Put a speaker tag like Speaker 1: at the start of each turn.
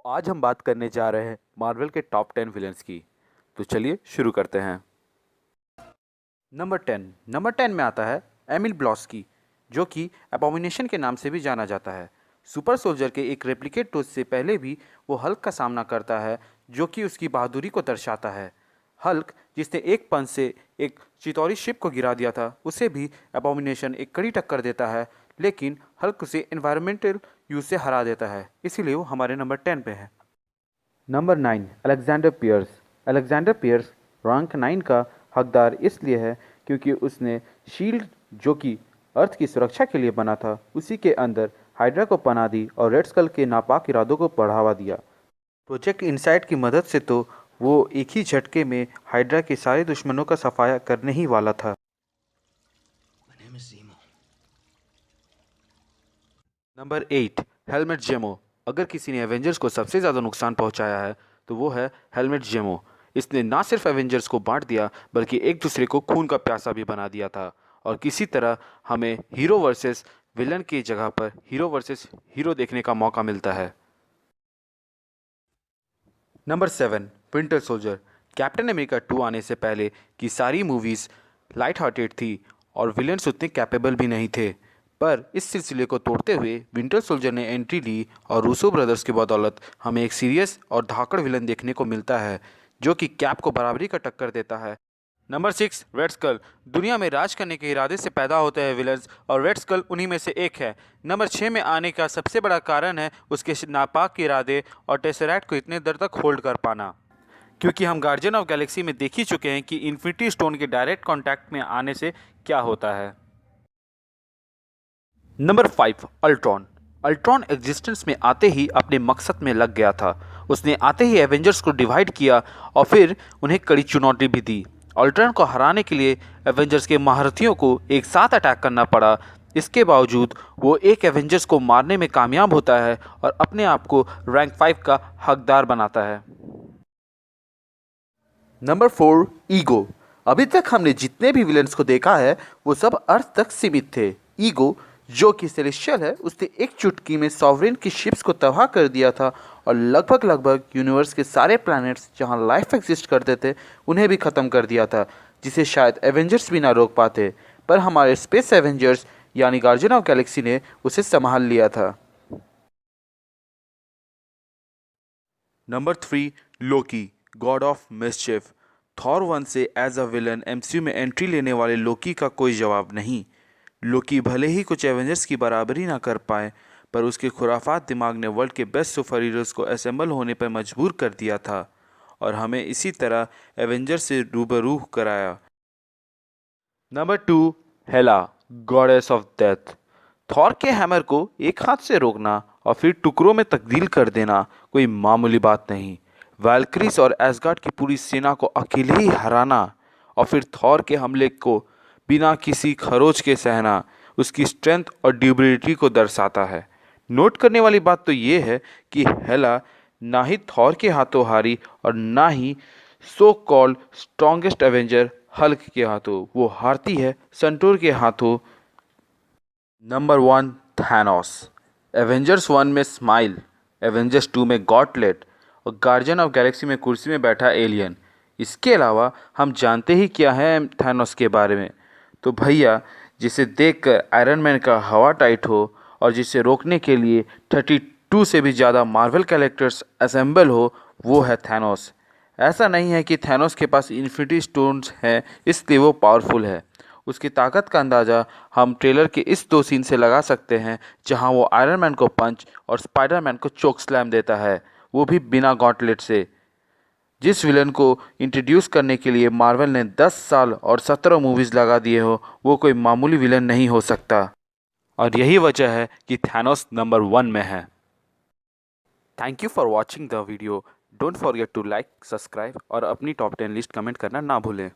Speaker 1: आज हम बात करने जा रहे हैं मार्वल के टॉप 10 विलन्स की। तो चलिए शुरू करते हैं। नंबर 10 में आता है एमिल ब्लॉस्की, जो कि एबोमिनेशन के नाम से भी जाना जाता है। सुपर सोल्जर के एक रेप्लिकेट डोज से पहले भी वो हल्क का सामना करता है, जो कि उसकी बहादुरी को दर्शाता है। हल्क, जिसने एक पंच से एक चितौरी शिप को गिरा दिया था, उसे भी एबोमिनेशन एक कड़ी टक्कर देता है, लेकिन हल्क उसे एनवायरमेंटल यूज से हरा देता है, इसीलिए वो हमारे नंबर 10 पे है। Number 9 Alexander Pierce. Alexander Pierce rank 9 का हकदार इसलिए है क्योंकि उसने शील्ड, जो कि अर्थ की सुरक्षा के लिए बना था, उसी के अंदर हाइड्रा को पनाह दी और रेड स्कल के नापाक इरादों को बढ़ावा दिया। प्रोजेक्ट इनसाइट की मदद से तो वो एक ही झटके में हाइड्रा के सारे दुश्मनों का सफाया करने ही वाला था। नंबर 8 हेलमेट जेमो। अगर किसी ने एवेंजर्स को सबसे ज़्यादा नुकसान पहुंचाया है तो वो है हेलमेट जेमो। इसने ना सिर्फ एवेंजर्स को बांट दिया, बल्कि एक दूसरे को खून का प्यासा भी बना दिया था, और किसी तरह हमें हीरो वर्सेस विलन की जगह पर हीरो वर्सेस हीरो देखने का मौका मिलता है। Number 7 winter soldier. Captain America 2 आने से पहले की सारी मूवीज़ लाइट हार्टेड थी और विलेंस उतने कैपेबल भी नहीं थे, पर इस सिलसिले को तोड़ते हुए विंटर सोल्जर ने एंट्री ली और रूसो ब्रदर्स की बदौलत हमें एक सीरियस और धाकड़ विलन देखने को मिलता है, जो कि कैप को बराबरी का टक्कर देता है। Number 6 Red Skull. दुनिया में राज करने के इरादे से पैदा होते हैं विलन्स, और रेड स्कल उन्हीं में से एक है। नंबर 6 में आने का सबसे बड़ा कारण है उसके नापाक इरादे और टेसरैक्ट को इतने देर तक होल्ड कर पाना, क्योंकि हम गार्जियन ऑफ गैलेक्सी में देख ही चुके हैं कि इन्फिनिटी स्टोन के डायरेक्ट कांटेक्ट में आने से क्या होता है। Number 5 Ultron. अल्ट्रॉन एग्जिस्टेंस में आते ही अपने मकसद में लग गया था। उसने आते ही एवेंजर्स को डिवाइड किया और फिर उन्हें कड़ी चुनौती भी दी। अल्ट्रॉन को हराने के लिए एवेंजर्स के महारथियों को एक साथ अटैक करना पड़ा। इसके बावजूद वो एक एवेंजर्स को मारने में कामयाब होता है और अपने आप को रैंक 5 का हकदार बनाता है। Number 4 ego. अभी तक हमने जितने भी विलेंस को देखा है वो सब अर्थ तक सीमित थे। ईगो, जो कि सेलेस्टियल है, उसने एक चुटकी में सॉवरेन की शिप्स को तबाह कर दिया था और लगभग यूनिवर्स के सारे प्लैनेट्स जहां लाइफ एग्जिस्ट करते थे उन्हें भी ख़त्म कर दिया था, जिसे शायद एवेंजर्स भी ना रोक पाते, पर हमारे स्पेस एवेंजर्स यानी गार्जियन ऑफ गैलेक्सी ने उसे संभाल लिया था। Number 3 Loki, God of मिसचिफ। Thor 1 से एज अ विलन एमसीयू में एंट्री लेने वाले लोकी का कोई जवाब नहीं। लोकी भले ही कुछ एवेंजर्स की बराबरी ना कर पाए, पर उसके खुराफात दिमाग ने वर्ल्ड के बेस्ट सुपर हीरोज़ को असेंबल होने पर मजबूर कर दिया था और हमें इसी तरह एवेंजर्स से रूबरू कराया। Number 2 Hela, goddess of death. Thor के हैमर को एक हाथ से रोकना और फिर टुकड़ों में तब्दील कर देना कोई मामूली बात नहीं। वैल्क्रीस और एसगार्ड की पूरी सेना को अकेले ही हराना और फिर थॉर के हमले को बिना किसी खरोच के सहना उसकी स्ट्रेंथ और ड्यूरेबिलिटी को दर्शाता है। नोट करने वाली बात तो ये है कि हेला ना ही थॉर के हाथों हारी और ना ही so called strongest avenger Hulk के हाथों, वो हारती है संटूर के हाथों। Number 1 Thanos. एवेंजर्स 1 में स्माइल, एवेंजर्स 2 में गॉटलेट और गार्जियन ऑफ गैलेक्सी में कुर्सी में बैठा एलियन। इसके अलावा हम जानते ही क्या है थैनोस के बारे में। तो भैया, जिसे देखकर आयरन मैन का हवा टाइट हो और जिसे रोकने के लिए 32 से भी ज़्यादा मार्वल कैरेक्टर्स असेंबल हो, वो है थैनोस। ऐसा नहीं है कि थैनोस के पास इन्फिनिटी स्टोन्स हैं इसलिए वो पावरफुल है। उसकी ताकत का अंदाज़ा हम ट्रेलर के इस 2 सीन से लगा सकते हैं, जहां वो आयरन मैन को पंच और स्पाइडरमैन को चोक स्लैम देता है, वो भी बिना गॉन्टलेट से। जिस विलन को इंट्रोड्यूस करने के लिए मार्वल ने 10 साल और 17 मूवीज़ लगा दिए हो, वो कोई मामूली विलन नहीं हो सकता, और यही वजह है कि थैनोस नंबर 1 में है। Thank you for watching the video. Don't forget to like, subscribe और अपनी टॉप 10 लिस्ट कमेंट करना ना भूलें।